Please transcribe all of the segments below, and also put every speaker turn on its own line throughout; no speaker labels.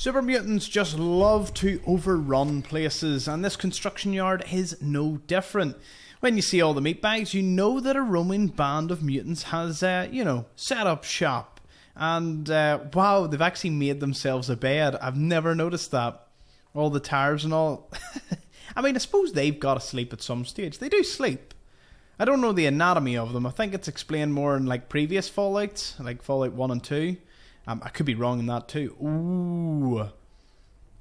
Super Mutants just love to overrun places, and this construction yard is no different. When you see all the meatbags, you know that a roaming band of mutants has, set up shop. And, wow, they've actually made themselves a bed. I've never noticed that. All the tires and all. I mean, I suppose they've got to sleep at some stage. They do sleep. I don't know the anatomy of them. I think it's explained more in, previous Fallouts, like Fallout 1 and 2. I could be wrong in that too. Ooh.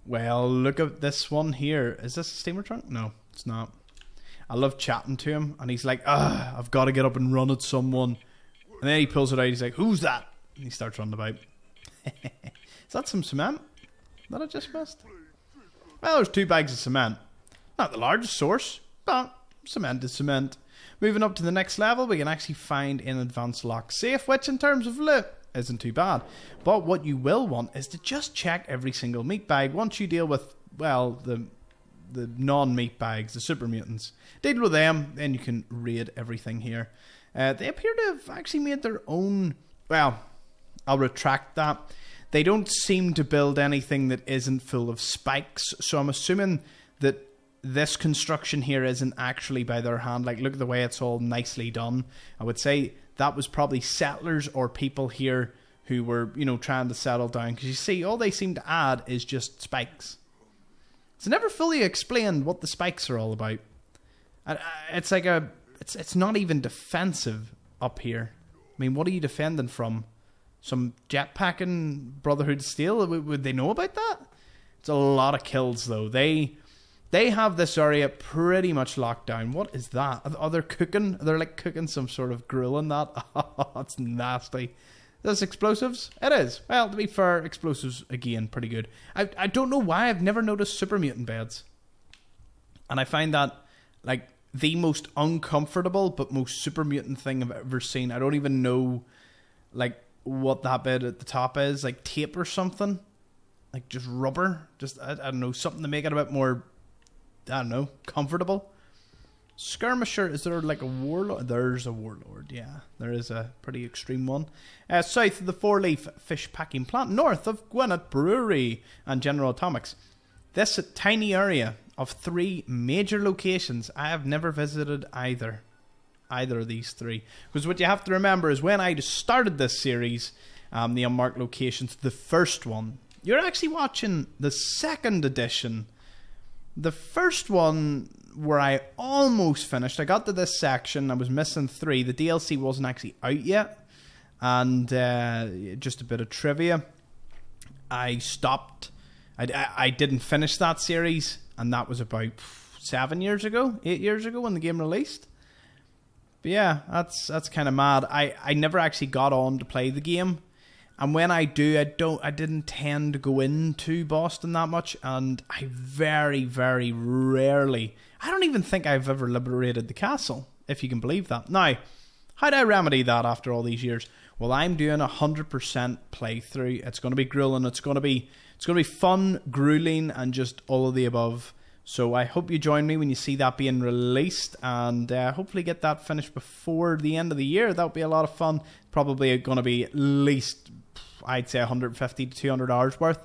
Well, look at this one here. Is this a steamer trunk? No, it's not. I love chatting to him, and he's like, I've got to get up and run at someone. And then he pulls it out, he's like, who's that? And he starts running about. Is that some cement that I just missed? Well, there's 2 bags of cement. Not the largest source, but cement is cement. Moving up to the next level, we can actually find an advanced lock safe, which in terms of loot isn't too bad. But what you will want is to just check every single meat bag once you deal with, well, the non-meat bags, the super mutants. Deal with them, then you can raid everything here. They appear to have actually made their own, well, I'll retract that. They don't seem to build anything that isn't full of spikes, so I'm assuming that this construction here isn't actually by their hand. Like, look at the way it's all nicely done. I would say that was probably settlers or people here who were, trying to settle down. Because you see, all they seem to add is just spikes. It's never fully explained what the spikes are all about. It's like it's not even defensive up here. I mean, what are you defending from? Some jetpacking Brotherhood of Steel? Would they know about that? It's a lot of kills, though. They have this area pretty much locked down. What is that? Are they cooking? They're like cooking some sort of grill in that. Oh, that's nasty. Is this explosives? It is. Well, to be fair, explosives, again, pretty good. I don't know why I've never noticed super mutant beds. And I find that, the most uncomfortable but most super mutant thing I've ever seen. I don't even know, what that bit at the top is. Like tape or something. Like just rubber. Just, I don't know, something to make it a bit more, I don't know, comfortable. Skirmisher, is there a warlord? There's a warlord, yeah. There is a pretty extreme one. South of the four-leaf fish packing plant, north of Gwinnett Brewery and General Atomics. This tiny area of 3 major locations, I have never visited either of these 3. Because what you have to remember is when I started this series, the Unmarked Locations, the first one, you're actually watching the second edition. The first one, where I almost finished, I got to this section, I was missing 3. The DLC wasn't actually out yet. And just a bit of trivia. I stopped. I didn't finish that series, and that was about 8 years ago when the game released. But yeah, that's kind of mad. I never actually got on to play the game. And when I do, I didn't tend to go into Boston that much, and I very, very rarely, I don't even think I've ever liberated the castle, if you can believe that. Now, how do I remedy that after all these years? Well, I'm doing 100% playthrough. It's going to be grueling. It's going to be fun, grueling, and just all of the above. So I hope you join me when you see that being released, and hopefully get that finished before the end of the year. That would be a lot of fun. Probably going to be at least, I'd say, 150 to 200 hours worth.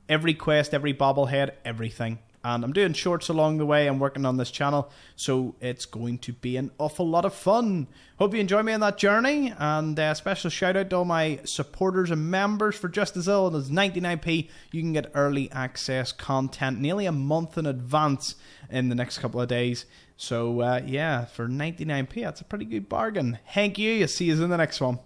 Every quest, every bobblehead, everything. And I'm doing shorts along the way. I'm working on this channel, so it's going to be an awful lot of fun. Hope you enjoy me on that journey, and a special shout out to all my supporters and members. For just as little as 99p, you can get early access content nearly a month in advance in the next couple of days. So yeah, for 99p, that's a pretty good bargain. Thank you. I'll see you in the next one.